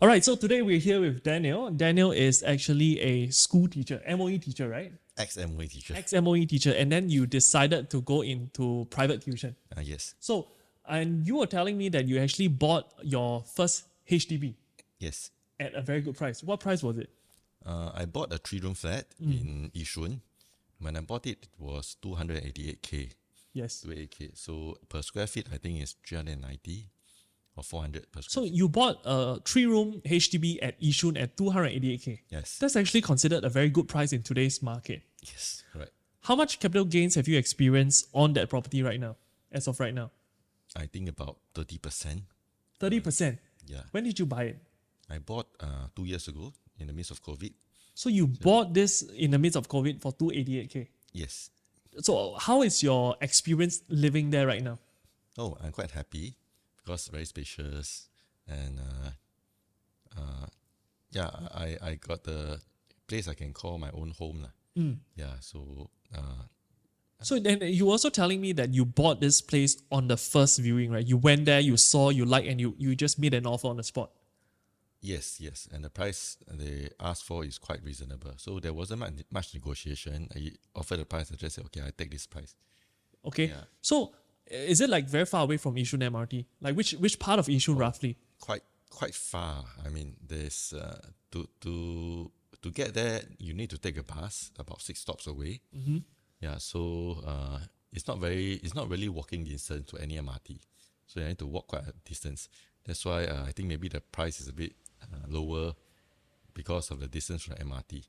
All right, so today we're here with Daniel. Daniel is actually a school teacher, MOE teacher, right? Ex-MOE teacher. Ex-MOE teacher, and then you decided to go into private tuition. Yes. So, and you were telling me that you actually bought your first HDB Yes. at a very good price. What price was it? I bought a 3-room flat in Ishun. When I bought it, it was 288k. Yes. 288k. So per square feet, I think it's 390 or 400 per So square feet. you bought a 3-room HDB at Yishun at 288k. Yes. That's actually considered a very good price in today's market. Yes. Correct. How much capital gains have you experienced on that property right now, as of right now? I think about 30%. 30%. Yeah. When did you buy it? I bought 2 years ago in the midst of COVID. So you bought this in the midst of COVID for 288k. Yes. So how is your experience living there right now? Oh, I'm quite happy because very spacious and yeah, I got the place I can call my own home lah. Yeah, So then you also telling me that you bought this place on the first viewing, right? You went there, you saw, you liked, and you just made an offer on the spot. yes, and the price they asked for is quite reasonable. So there wasn't much negotiation. I offered the price. I just said, okay, I take this price. Okay. Yeah. So is it like very far away from Ishun MRT? Like which part of Ishun roughly? Quite far. I mean, there's to get there, you need to take a bus about 6 stops away. Yeah, so it's not really walking distance to any MRT. So you need to walk quite a distance. That's why I think maybe the price is a bit lower because of the distance from MRT.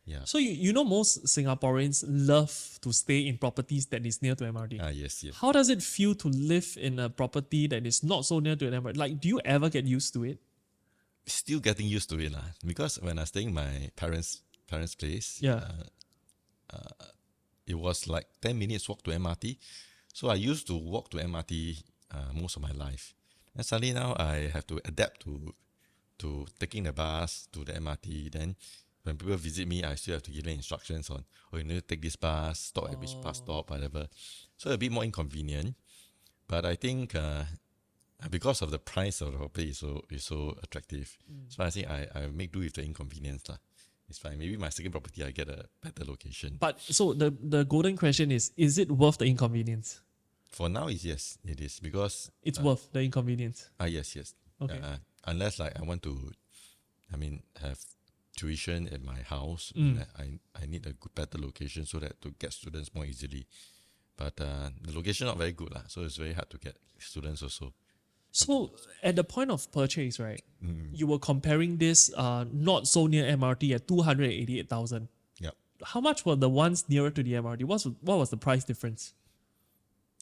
Yeah. So you know most Singaporeans love to stay in properties that is near to MRT. Yes. How does it feel to live in a property that is not so near to an MRT? Like, do you ever get used to it? Still getting used to it lah. Because when I was staying in my parents' place, Yeah. it was like 10 minutes walk to MRT. So I used to walk to MRT most of my life. And suddenly now I have to adapt to taking the bus to the MRT. Then when people visit me, I still have to give them instructions on, oh, you need to take this bus, stop at which bus stop, whatever. So a bit more inconvenient. But I think because of the price of the property is so attractive. So I think I make do with the inconvenience lah. It's fine. Maybe my second property I get a better location. But so the golden question is it worth the inconvenience? For now, yes, it is because It's worth the inconvenience. yes. Okay. Unless like I want to, have tuition at my house. I need a better location so that to get students more easily. But the location not very good lah, so it's very hard to get students also. So at the point of purchase, right, you were comparing this not so near MRT at 288,000. Yeah, How much were the ones nearer to the MRT? What was the price difference?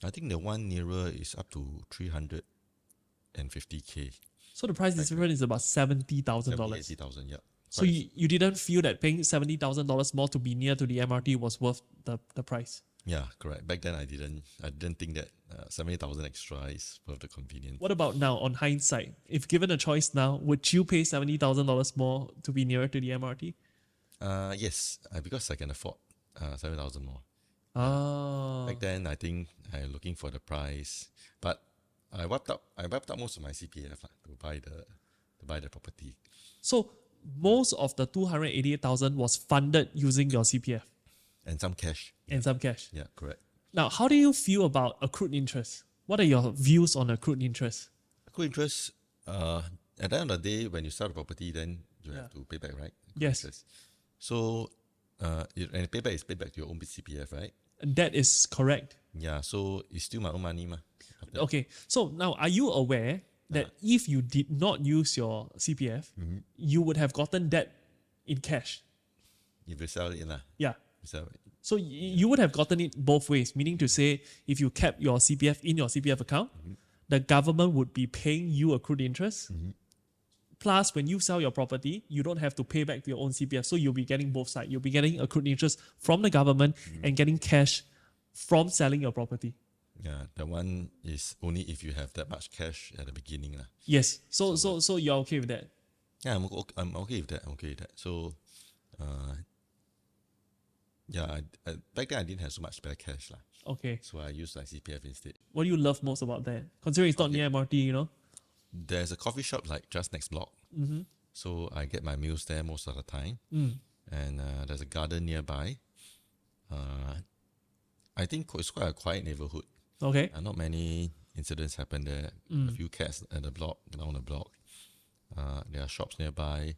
I think the one nearer is up to 350k. So the price difference is about $70,000. 80,000. Yeah. So you didn't feel that paying $70,000 more to be near to the MRT was worth the price? Yeah, correct. Back then I didn't think that 70,000 extra is worth the convenience. What about now, on hindsight? If given a choice now, would you pay $70,000 more to be nearer to the MRT? Yes, because I can afford 7,000 more. Ah. Back then, I think I'm looking for the price, but I wiped up most of my CPF to buy the property. So most of the 288,000 was funded using your CPF And some cash. and some cash. Yeah, correct. Now, how do you feel about accrued interest? What are your views on accrued interest? Accrued interest, at the end of the day, when you sell the property, then you have to pay back, right? Accrued Yes. interest. So, and payback is paid back to your own CPF, right? That is correct. Yeah, so it's still my own money, ma. Okay, so now are you aware that if you did not use your CPF, you would have gotten that in cash? If you sell it, Yeah. you sell it. So you would have gotten it both ways, meaning to say if you kept your CPF in your CPF account, the government would be paying you accrued interest. Plus, when you sell your property, you don't have to pay back to your own CPF. So you'll be getting both sides. You'll be getting accrued interest from the government and getting cash from selling your property. Yeah, that one is only if you have that much cash at the beginning, lah. Yes. So you're okay with that? Yeah, I'm okay with that. So, yeah, back then I didn't have so much spare cash, lah. Okay. So I used like CPF instead. What do you love most about that? Considering it's not near MRT, you know? There's a coffee shop like just next block. So I get my meals there most of the time. And there's a garden nearby. I think it's quite a quiet neighborhood. Okay. Not many incidents happen there. A few cats at the block, down the block. There are shops nearby.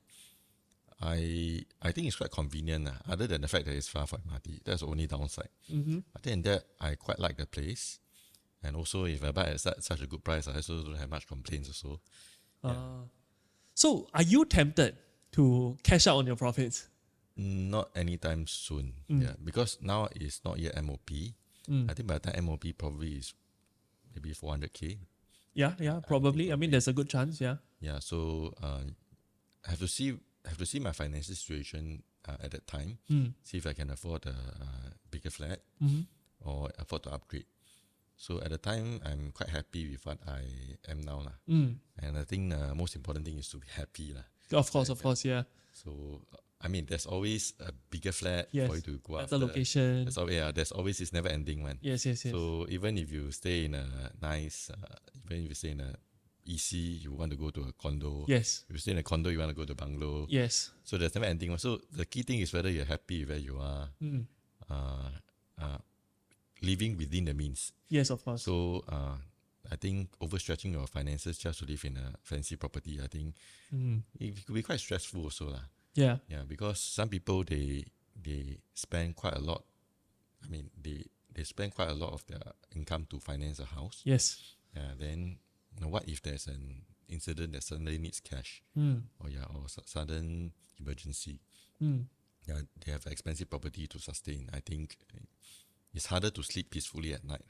I think it's quite convenient. Other than the fact that it's far from MRT, that's the only downside. Other than that, I quite like the place. And also, if I buy at such a good price, I also don't have much complaints also. So are you tempted to cash out on your profits? Not anytime soon. Yeah, because now it's not yet MOP. I think by the time MOP probably is maybe 400K. Yeah, probably. I mean, there's a good chance, yeah. Yeah, so I have to see my financial situation at that time. See if I can afford a bigger flat or afford to upgrade. So at the time, I'm quite happy with what I am now. And I think the most important thing is to be happy. Of course, yeah. So, I mean, there's always a bigger flat Yes. for you to go Better after. location. There's always, it's never ending one. Yes. So even if you stay in a nice, even if you stay in a EC, you want to go to a condo. Yes. If you stay in a condo, you want to go to a bungalow. Yes. So there's never ending one. So the key thing is whether you're happy where you are, living within the means. Yes, of course. So I think overstretching your finances just to live in a fancy property, I think it could be quite stressful also lah. Yeah. Yeah, because some people they spend quite a lot. I mean, they spend quite a lot of their income to finance a house. Yes. Yeah. Then what if there's an incident that suddenly needs cash, or sudden emergency? Yeah, they have expensive property to sustain. I think it's harder to sleep peacefully at night.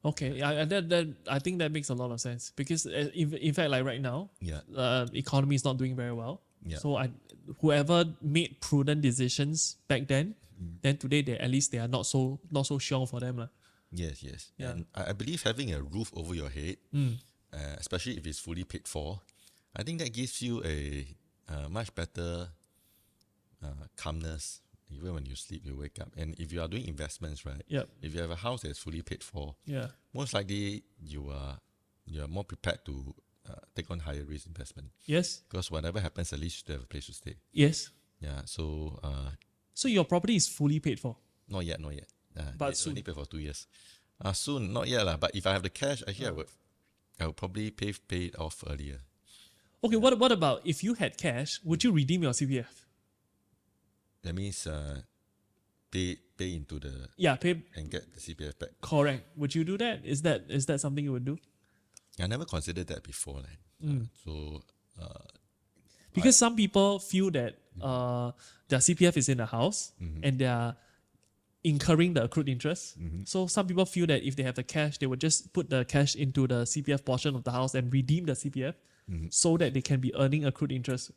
Okay, yeah, that I think that makes a lot of sense because in fact, like right now, economy is not doing very well. Yeah. So whoever made prudent decisions back then, then today they are not so strong for them lah. Yes. Yeah. And I believe having a roof over your head, especially if it's fully paid for, I think that gives you a much better calmness. Even when you sleep, you wake up. And if you are doing investments, right? Yep. If you have a house that's fully paid for, Yeah. most likely you are more prepared to take on higher risk investment. Yes. Because whatever happens, at least you have a place to stay. Yes. Yeah. So So your property is fully paid for. not yet. But it's soon. only paid for 2 years. Soon, not yet lah. But if I have the cash, actually I would probably pay it off earlier. Okay. What about if you had cash? Would you redeem your CPF? That means pay into the Pay. and get the CPF back. Correct. Would you do that? Is that something you would do? I never considered that before. So Because some people feel that their CPF is in the house and they are incurring the accrued interest. So some people feel that if they have the cash, they would just put the cash into the CPF portion of the house and redeem the CPF so that they can be earning accrued interest.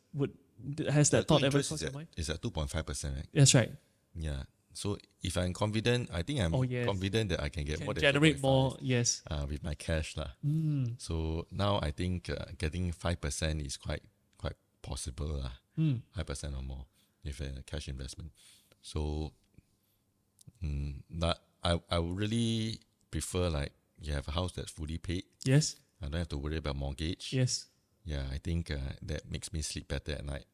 Has that thought ever crossed your mind? It's at 2.5%, right? That's right. Yeah. So if I'm confident, I think I'm confident that I can get more than generate 2.5, more. Yes. with my cash lah. So now I think getting 5% is quite possible lah. 5% or more with a cash investment. So that I would really prefer like you have a house that's fully paid. Yes. I don't have to worry about mortgage. Yes. Yeah, I think that makes me sleep better at night.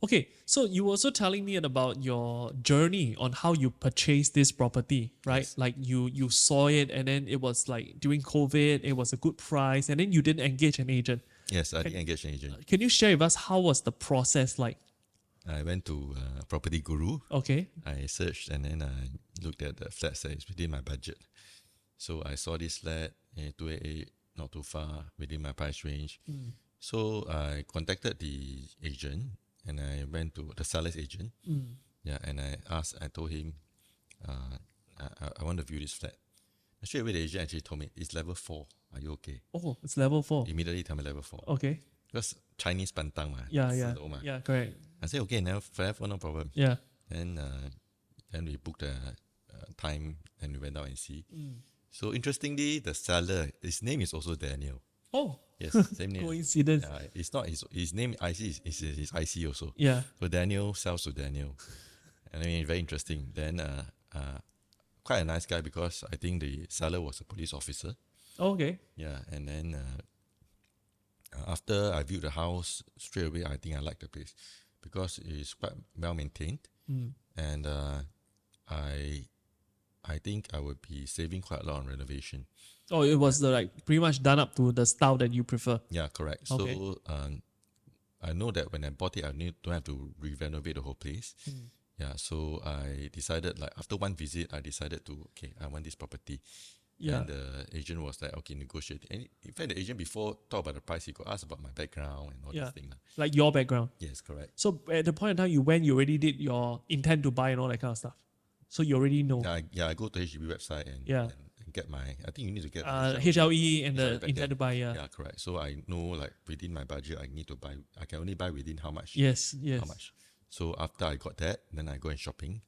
Okay, so you were also telling me about your journey on how you purchased this property, right? Yes. Like you saw it and then it was like during COVID, it was a good price and then you didn't engage an agent. Yes, I didn't engage an agent. Can you share with us how was the process like? I went to Property Guru. Okay. I searched and then I looked at the flats that is within my budget. So I saw this flat, 288, not too far, within my price range. So I contacted the agent and I went to the seller's agent. Yeah, and I told him, I want to view this flat. And straight away the agent actually told me, it's level 4. Are you okay? Oh, it's level 4. Immediately tell me level 4. Okay. Because Chinese pantang ma. Yeah. 4楼嘛. Yeah, correct. I said, okay, now forever, no problem. Yeah. Then we booked a time and we went out and see. So interestingly, the seller, his name is also Daniel. Oh, Yes, same name. coincidence. It's not his name. IC is his IC also. Yeah. So Daniel sells to Daniel, and I mean very interesting. Then quite a nice guy because I think the seller was a police officer. Okay. Yeah, and then After I viewed the house, straight away I think I like the place because it's quite well maintained, and I think I would be saving quite a lot on renovation. Oh, it was like pretty much done up to the style that you prefer. Yeah, correct. Okay. So I know that when I bought it, don't have to renovate the whole place. Yeah, so I decided, like, after one visit, I decided to, okay, I want this property. Yeah. And the agent was like, okay, negotiate. And in fact, the agent before talk about the price, he could ask about my background and all Yeah. these things. Like your background. Yes, correct. So at the point in time you went, you already did your intent to buy and all that kind of stuff. So you already know. I go to HDB website and get my, I think you need to get HLE and the back intent then. to buy. Yeah, correct. So I know, like, within my budget, I need to buy, I can only buy within how much. Yes. How much. So after I got that, then I go and shopping.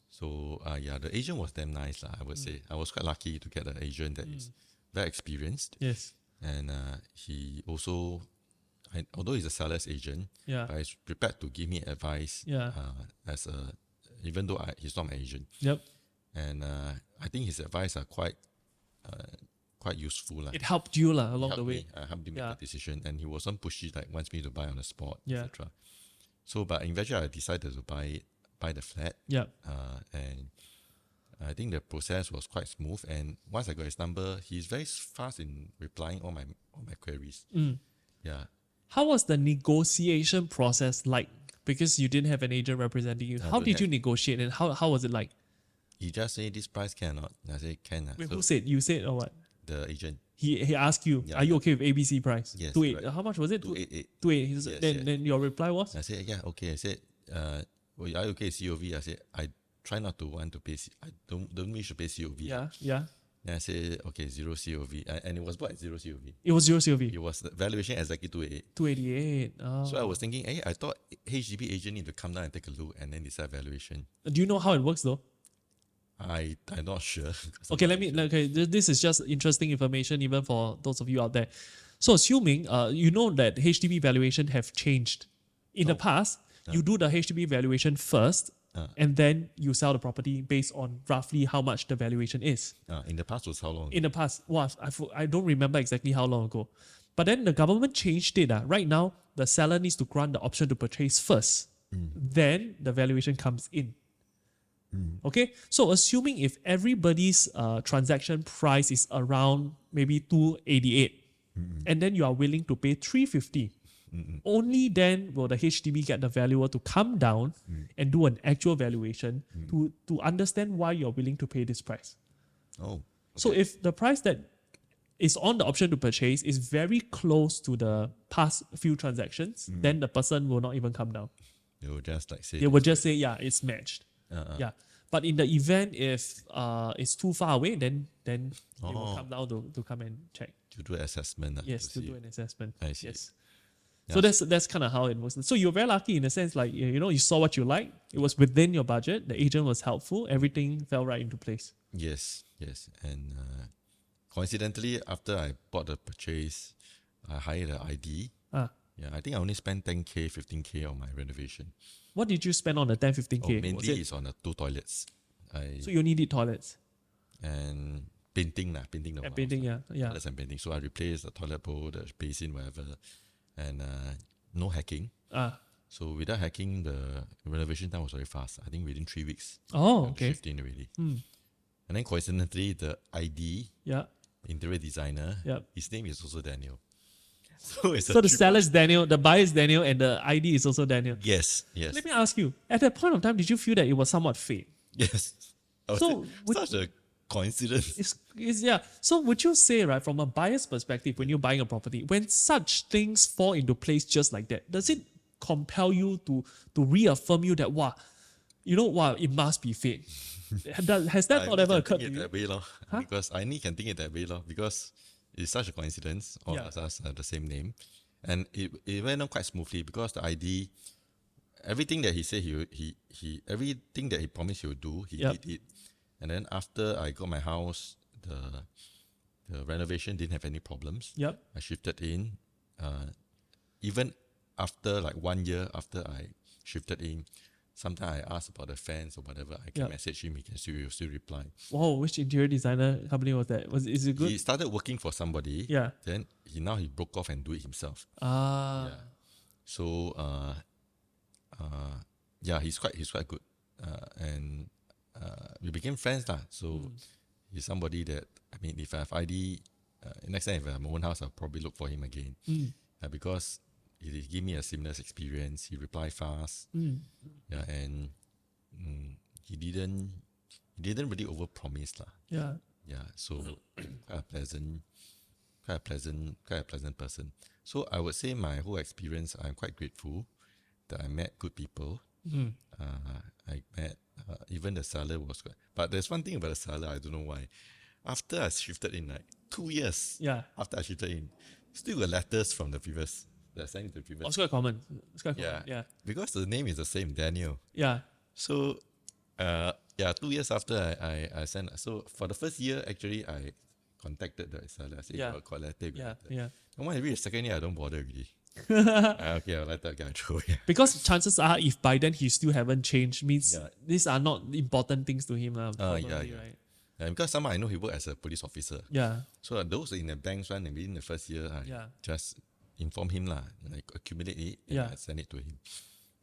So the agent was damn nice, I would say. I was quite lucky to get an agent that is very experienced. Yes. And he also, although he's a seller's agent, Yeah. but he's prepared to give me advice. Yeah. Even though he's not my agent. Yep. And I think his advice are quite useful. It helped you along the way. Helped me make a decision, and he wasn't pushy, like wants me to buy on the spot, Yeah. etc. So, but eventually I decided to buy the flat. Yeah. And I think the process was quite smooth. And once I got his number, he's very fast in replying all my queries. Yeah. How was the negotiation process like? Because you didn't have an agent representing you. How did you negotiate, and how was it like? He just said, this price cannot. I said, can. Wait, So who said? You said or what? the agent. He asked you, are you okay with ABC price? Yes, 2.8. correct. How much was it? 288. 2.8. Yes, Then your reply was? I said, yeah, okay. I said, well, are you okay with COV? I said, I try not to want to pay. I don't wish to pay COV. Yeah. Then I said, okay, 0 COV. And it was what, 0 COV? It was 0 COV. It was the valuation exactly 288. 288. Oh. So I was thinking, I thought HDB agent need to come down and take a look and then decide valuation. Do you know how it works though? I'm not sure. Okay, this is just interesting information even for those of you out there. So assuming you know that HDB valuation have changed. In the past, you do the HDB valuation first and then you sell the property based on roughly how much the valuation is. In the past was how long? In the past, I don't remember exactly how long ago. But then the government changed it. Right now, the seller needs to grant the option to purchase first. Then the valuation comes in. Okay, so assuming if everybody's transaction price is around maybe 288, and then you are willing to pay 350, only then will the HDB get the valuer to come down and do an actual valuation to understand why you're willing to pay this price. Oh. Okay. So if the price that is on the option to purchase is very close to the past few transactions, then the person will not even come down. They will just like say. They will just say, yeah, it's matched. Yeah. But in the event if it's too far away, then they will come down to come and check. To do an assessment. Yes, to do an assessment. I see. Yes. Yeah. So that's kind of how it works. So you're very lucky in a sense, like you saw what you like. It was within your budget. The agent was helpful. Everything fell right into place. Yes. And coincidentally, after I bought the purchase, I hired an ID. Yeah, I think I only spent 10K, 15K on my renovation. What did you spend on the 10, 15K? Mainly it's on the 2 toilets. So you needed toilets? And painting. Painting the And house, painting, yeah. Toilets and painting. So I replaced the toilet bowl, the basin, whatever. And no hacking. So without hacking, the renovation time was very fast. I think within 3 weeks. Oh, okay. Shift in already. And then coincidentally, the ID, interior designer, his name is also Daniel. So the seller's Daniel, the buyer's Daniel, and the ID is also Daniel. Yes. Let me ask you, at that point of time, did you feel that it was somewhat fate? Yes. So such a coincidence. So would you say, right, from a buyer's perspective, when you're buying a property, when such things fall into place just like that, does it compel you to reaffirm you that it must be fate? Has that thought ever occurred to you? That way, because I can think it that way, because it's such a coincidence. All of us have the same name. And it went on quite smoothly because the ID, everything that he said everything that he promised he would do, he did it. And then after I got my house, the renovation didn't have any problems. I shifted in. Even after like 1 year after I shifted in, sometimes I ask about the fans or whatever, I can message him, he can still reply. Wow, which interior designer company was that? Is it good? He started working for somebody. Yeah. Then he broke off and do it himself. Ah. Yeah. So he's quite good. And we became friends lah. So he's somebody that, I mean, if I have ID, next time if I have my own house, I'll probably look for him again. Because he gave me a seamless experience. He replied fast. Yeah, and he didn't really overpromise lah. Yeah. Yeah, so quite a pleasant person. So I would say my whole experience, I'm quite grateful that I met good people. I met even the seller was good. But there's one thing about the seller, I don't know why. After I shifted in, like 2 years after I shifted in, still got letters from the previous. They're sending to the previous. Oh, it's quite common. It's quite common. Yeah. Because the name is the same, Daniel. Yeah. So 2 years after I sent. So for the first year, actually, I contacted the seller. I said, got letter. Yeah. And when I read the second year, I don't bother really. Okay, I'll let that guy through. Yeah. Because chances are, if by then he still haven't changed, means these are not important things to him. Probably, right? Because somehow I know he worked as a police officer. Yeah. So those in the banks one, and within the first year, I just inform him lah, like accumulate it, and I send it to him.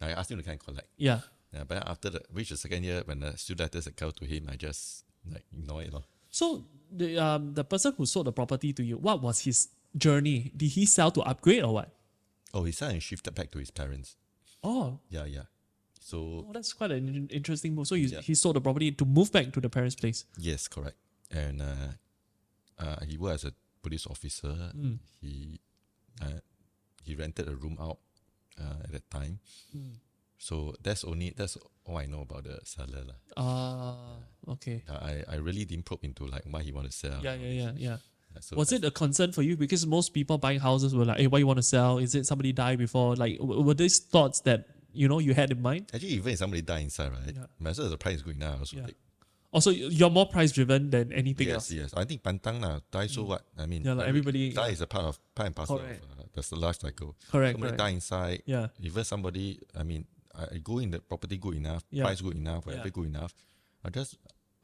I asked him to kind of collect. Yeah. But after reach the second year, when the still letters come to him, I just like ignore it. So the person who sold the property to you, what was his journey? Did he sell to upgrade or what? Oh, he sold and shifted back to his parents. Oh. Yeah. So that's quite an interesting move. So he sold the property to move back to the parents' place. Yes, correct. And he worked as a police officer. He rented a room out at that time. So that's all I know about the seller lah. Okay. I really didn't probe into like why he want to sell. Yeah. So was it a concern for you? Because most people buying houses were like, hey, why you want to sell? Is it somebody died before? Like, were these thoughts that, you had in mind? Actually, even if somebody died inside, right? Might as well the price is good enough. Also, also, you're more price driven than anything else. Yes. I think pantang lah, die so what? I mean, like everybody die is a part and parcel of the life cycle. Correct. Somebody die inside. Yeah. Even somebody, I mean, I go in the property good enough, price good enough, whatever good enough.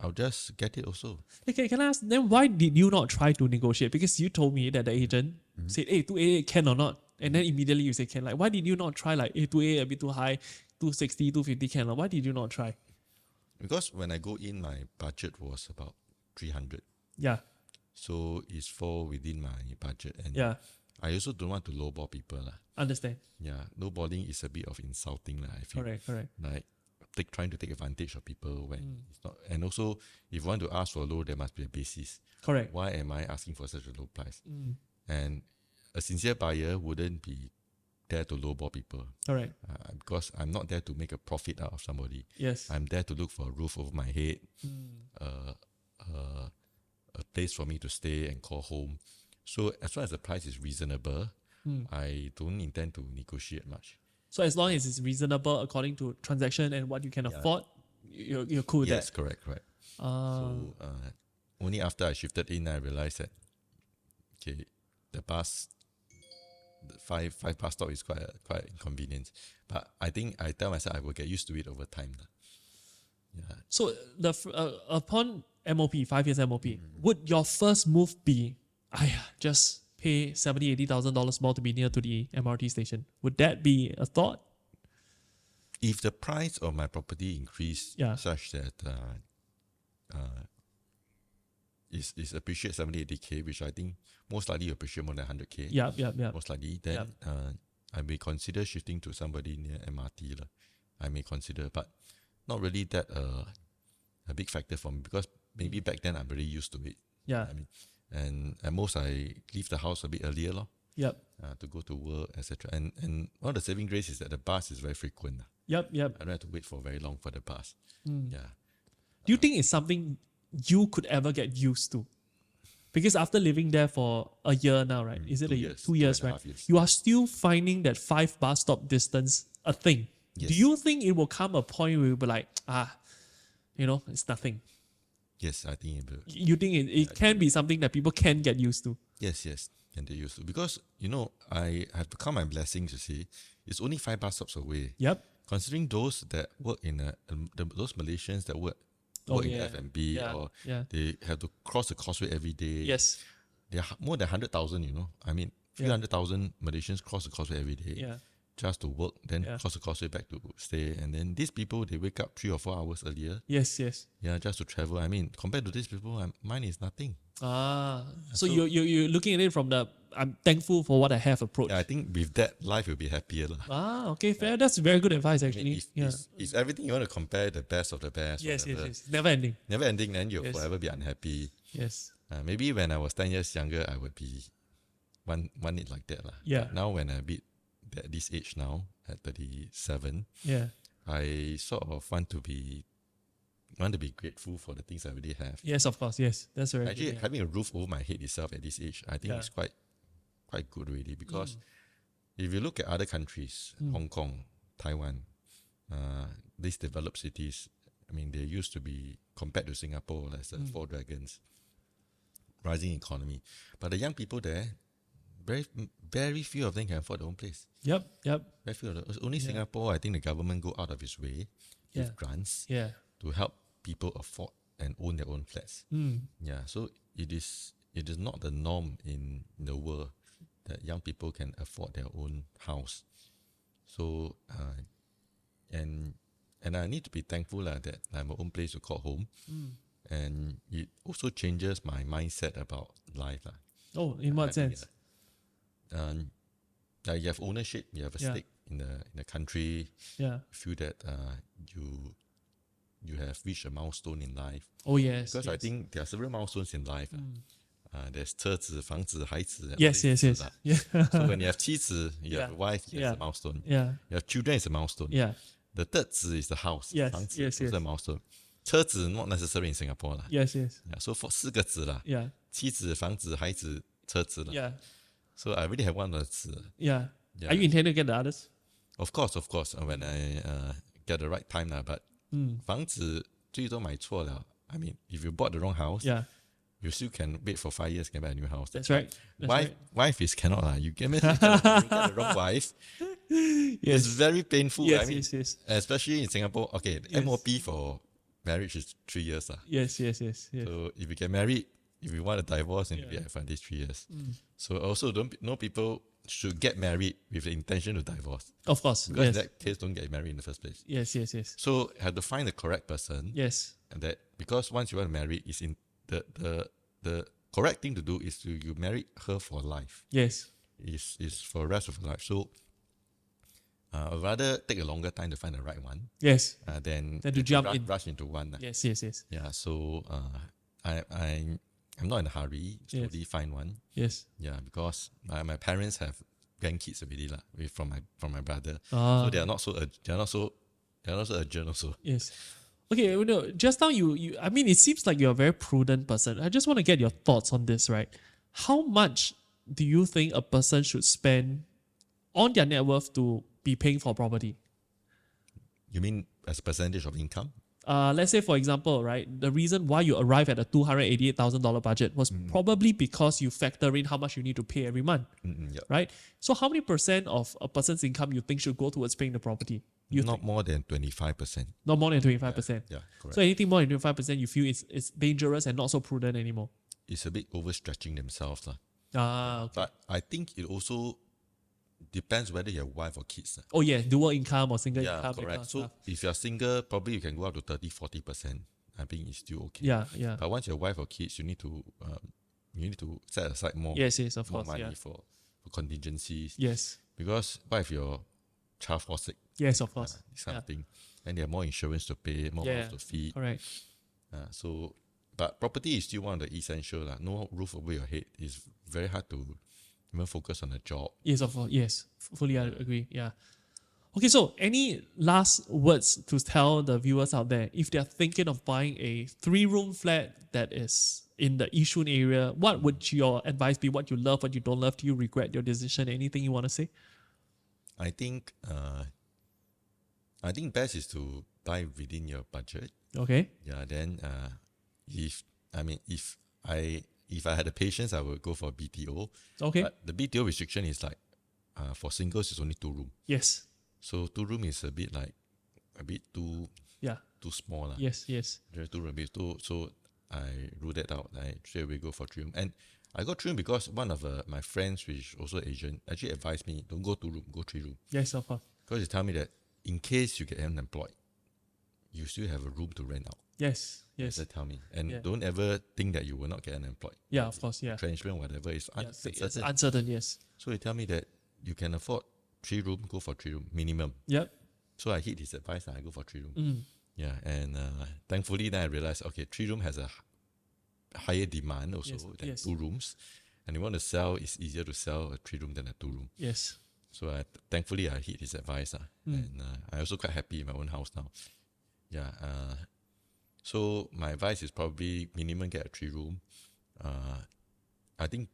I'll just get it also. Okay, can I ask, then why did you not try to negotiate? Because you told me that the agent said, hey, 288 can or not? And then immediately you say can. Like, why did you not try like, hey, 288 a bit too high, 260, 250 can? Like, why did you not try? Because when I go in, my budget was about 300. Yeah. So it's fall within my budget. And I also don't want to lowball people. Understand. Yeah, lowballing is a bit of insulting. I feel. Correct. Like, trying to take advantage of people when it's not. And also, if you want to ask for low, there must be a basis. Correct. Why am I asking for such a low price? And a sincere buyer wouldn't be there to lowball people. Correct. Because I'm not there to make a profit out of somebody. Yes. I'm there to look for a roof over my head, a place for me to stay and call home. So as long as the price is reasonable, I don't intend to negotiate much. So as long as it's reasonable according to transaction and what you can afford, you're cool with that. Yes, correct. So only after I shifted in, I realized that the bus, the five bus stop is quite inconvenient. But I think I tell myself I will get used to it over time. Yeah. So upon MOP, 5 years MOP, would your first move be, just pay $70,000-$80,000 more to be near to the MRT station? Would that be a thought? If the price of my property increase such that is appreciate 70-80K, which I think most likely appreciate more than 100K. Yeah. Most likely, then I may consider shifting to somebody near MRT. I may consider, but not really that a big factor for me, because maybe back then I'm very used to it. Yeah. I mean, and at most I leave the house a bit earlier to go to work, etc. And one of the saving grace is that the bus is very frequent. Yep. I don't have to wait for very long for the bus. Yeah. Do you think it's something you could ever get used to? Because after living there for a year now, right? Is it 2 years, 2 years, right? Years. You are still finding that 5 bus stop distance a thing. Yes. Do you think it will come a point where you'll be like, it's nothing? Yes, I think it will. You think it can be something that people can get used to? Yes, can get used to. Because, I have to count my blessings, you see. It's only 5 bus stops away. Yep. considering those that work in those Malaysians that work in F&B or they have to cross the causeway every day. Yes. There are more than 100,000, you know. I mean, 300,000 Malaysians cross the causeway every day just to work, then cross the causeway back to stay. And then these people, they wake up 3 or 4 hours earlier. Yes, yes. Yeah, just to travel. I mean, compared to these people, mine is nothing. So you're looking at it from the I'm thankful for what I have approach. Yeah, I think with that, life will be happier. Okay, fair. That's very good advice, actually. I mean, if everything you want to compare the best of the best. Yes, whatever, yes. Never ending. Never ending, then you'll forever be unhappy. Yes. Maybe when I was 10 years younger, I would be want it like that. Yeah. But now when I be at this age now, at 37, I sort of want to be grateful for the things I already have. Yes, of course. Yes, that's very Actually, good. having a roof over my head itself at this age, I think it's quite good really, because if you look at other countries, Hong Kong, Taiwan, these developed cities, I mean, they used to be compared to Singapore as four dragons, rising economy. But the young people there, very few of them can afford their own place. Yep. Very few of them. Only Singapore, I think the government go out of its way with grants to help people afford and own their own flats. Yeah, so it is not the norm in the world that young people can afford their own house. So and I need to be thankful that I have my own place to call home. And it also changes my mindset about life. Oh, in what sense? You have ownership, you have a stake in the country. Yeah. You feel that you have reached a milestone in life. Oh, yes. Because I think there are several milestones in life. There's 车子, 房子, 孩子. Yes. Yeah. So when you have 妻子, you have a wife, it's a milestone. Yeah. You have children, it's a milestone. Yeah. The third 子 is the house. Yes. 房子 Yes. is a milestone. 车子 not necessarily in Singapore. Yes. Yeah, so for 4个子 Yeah. 妻子, 房子, 孩子, 车子 Yeah. So I already have one of the 子. Yeah. Are you intending to get the others? Of course. When I get the right time but 房子最多买错了. I mean, if you bought the wrong house, you still can wait for 5 years to buy a new house. That's right. Wife is cannot. You get the wrong wife. It's very painful. Yes, I mean, yes. especially in Singapore. Okay, the MOP for marriage is 3 years. Yes. So if you get married, if you want a divorce, then you have these 3 years. So also no people should get married with the intention to divorce. Of course. Because in that case, don't get married in the first place. Yes. So have to find the correct person. Yes. And that because once you want to marry, is in the correct thing to do is you marry her for life. Yes. Is for the rest of her life. So I'd rather take a longer time to find the right one. Yes. Than to jump in. Rush into one. Yes. Yeah. So I'm not in a hurry. Slowly find one. Yes. Yeah, because my parents have grandkids already from my brother. So they are not so urgent also. Yes. Okay, just now you I mean, it seems like you're a very prudent person. I just want to get your thoughts on this, right? How much do you think a person should spend on their net worth to be paying for property? You mean as a percentage of income? Let's say, for example, right, the reason why you arrive at a $288,000 budget was probably because you factor in how much you need to pay every month, right? So how many percent of a person's income you think should go towards paying the property? Not more than 25%. Not more than 25%. Yeah, correct. So anything more than 25%, you feel it's dangerous and not so prudent anymore. It's a bit overstretching themselves. Okay. But I think it also depends whether you have wife or kids. Oh yeah, dual income or single Yeah, income. correct. So if you're single, probably you can go up to 30-40%. I think it's still okay. Yeah. But once you have wife or kids, you need to set aside more. Yes, of more course. money for contingencies. Yes. Because what if your child falls sick? Yes, of course. This kind of thing. And there are more insurance to pay, more house to feed. Correct. But property is still one of the essential. No roof over your head. It's very hard to even focus on a job. Yes, of course. Yes, fully agree. Yeah. Okay, so any last words to tell the viewers out there if they're thinking of buying a 3-room flat that is in the Ishun area? What would your advice be? What you love, what you don't love? Do you regret your decision? Anything you want to say? I think best is to buy within your budget. Okay. Yeah. Then if I had the patience, I would go for BTO. Okay. But the BTO restriction is for singles, it's only 2 room. Yes. So 2 room is a bit like a bit too small. Lah. Yes. Just 2 room, so I ruled that out. I straight away go for 3 room. And I got 3 room because one of my friends, which is also Asian, actually advised me, don't go 2 room, go 3 room. Yes, of course. Because he tell me that in case you get unemployed, you still have a room to rent out. Yes. They tell me. And don't ever think that you will not get unemployed. Yeah, of course, yeah. Retrenchment, whatever, is uncertain. It's uncertain, yes. So he tell me that you can afford 3 room, go for 3 room, minimum. Yep. So I heed his advice, I go for 3 room. Yeah, and thankfully then I realized, okay, 3 room has a higher demand also than 2 rooms. And you want to sell, it's easier to sell a 3 room than a 2 room. Yes. So thankfully I heed his advice. And I'm also quite happy in my own house now. Yeah. So my advice is probably minimum get a 3 room. I think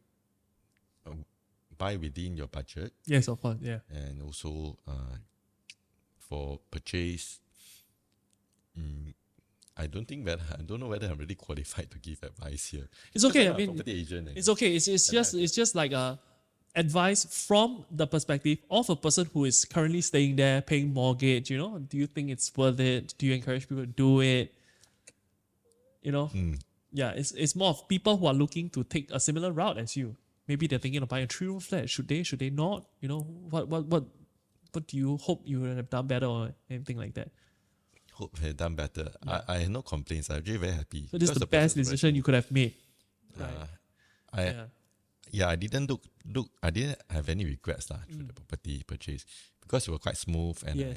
buy within your budget. Yes, of course, yeah. And also for purchase, I don't know whether I'm really qualified to give advice here. It's okay. I mean, property agent. It's okay. It's just like advice from the perspective of a person who is currently staying there, paying mortgage. You know, do you think it's worth it? Do you encourage people to do it? You know, yeah. It's more of people who are looking to take a similar route as you. Maybe they're thinking of buying a 3-room flat. Should they? Should they not? You know, what do you hope you would have done better or anything like that? Hope I had done better. Yeah. I had no complaints. I'm really very happy. So this is the best decision you could have made. Right. I didn't look. I didn't have any regrets through the property purchase because it was quite smooth, and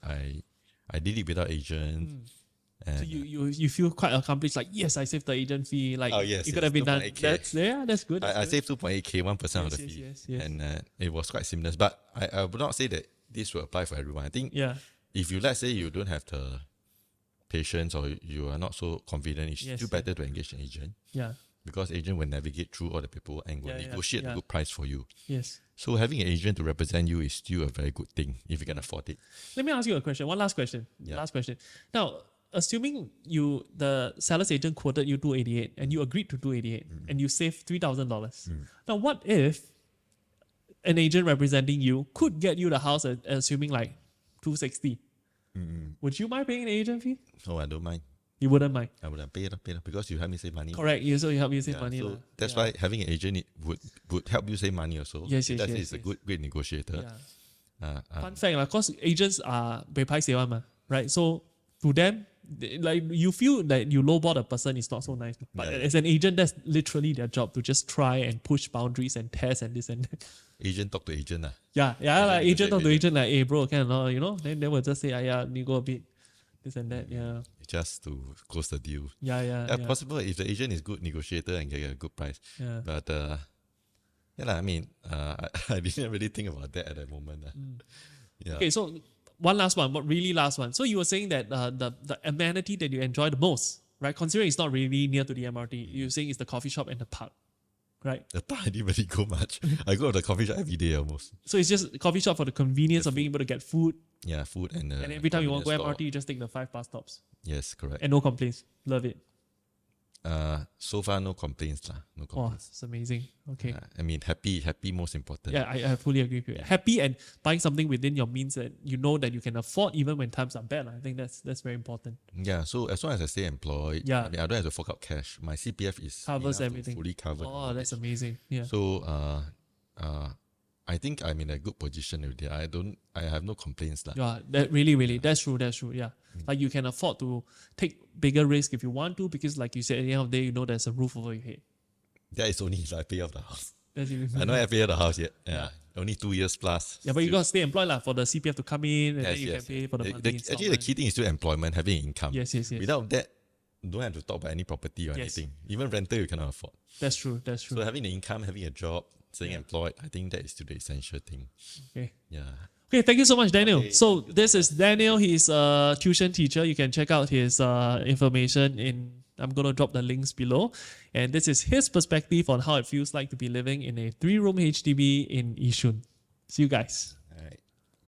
I did it without agent. So you feel quite accomplished. Like, yes, I saved the agent fee. Like, it could have been done. That's good. I saved 2.8K, 1% of the fee, and it was quite seamless. But I would not say that this will apply for everyone. I think if you, let's say, you don't have the patience or you are not so confident, it's still better to engage an agent. Yeah. Because agent will navigate through all the paperwork and will negotiate a good price for you. Yes. So having an agent to represent you is still a very good thing if you can afford it. Let me ask you a question. One last question. Last question. Now, assuming the seller's agent quoted you 288 and you agreed to 288 and you saved $3,000. Now, what if an agent representing you could get you the house at assuming like 260? Would you mind paying an agent fee? No, I don't mind. You wouldn't mind? I would pay because you help me save money. Correct. So you help me save money. So that's why having an agent would help you save money also. Yes. It's a great negotiator. Yeah. Fun fact, because agents are very paiseh, right? So to them, like you feel that you lowball a person is not so nice. But as an agent, that's literally their job to just try and push boundaries and test and this and that. Agent talk to agent. Like agent talk to agent like, hey bro, can or not, you know? Then they will just say, you go a bit this and that, just to close the deal. Possible if the agent is good negotiator and get a good price. But I mean, I didn't really think about that at that moment. Okay, so one last one, but really last one. So you were saying that the amenity that you enjoy the most, right? Considering it's not really near to the MRT, you're saying it's the coffee shop and the park, right? The park I didn't really go much. I go to the coffee shop every day almost. So it's just a coffee shop for the convenience of being able to get food. Yeah, food and every time you want to go MRT, you just take the 5 bus stops. Yes, correct. And no complaints. Love it. So far no complaints. No complaints. It's amazing. Okay. I mean, happy most important. Yeah, I fully agree with you. Happy and buying something within your means that you know that you can afford even when times are bad. I think that's very important. Yeah, so as long as I stay employed, I don't have to fork out cash. My CPF is covers everything. Fully covered. Oh, that's amazing. Yeah. So I think I'm in a good position already. I have no complaints. Yeah, really, that's true. Yeah. Like you can afford to take bigger risk if you want to, because like you said, at the end of the day, you know there's a roof over your head. That is only if I pay off the house. I know I pay off the house yet. Only 2 years plus. Yeah, but you got to stay employed for the CPF to come in and then you can pay for the money. Actually, the key thing is still employment, having income. Yes. Without that, you don't have to talk about any property or anything. Even rental, you cannot afford. That's true. So having the income, having a job, staying employed, I think that is still the essential thing. Okay. Yeah. Okay, thank you so much, Daniel. So this is Daniel. He's a tuition teacher. You can check out his information I'm going to drop the links below. And this is his perspective on how it feels like to be living in a 3-room HDB in Yishun. See you guys.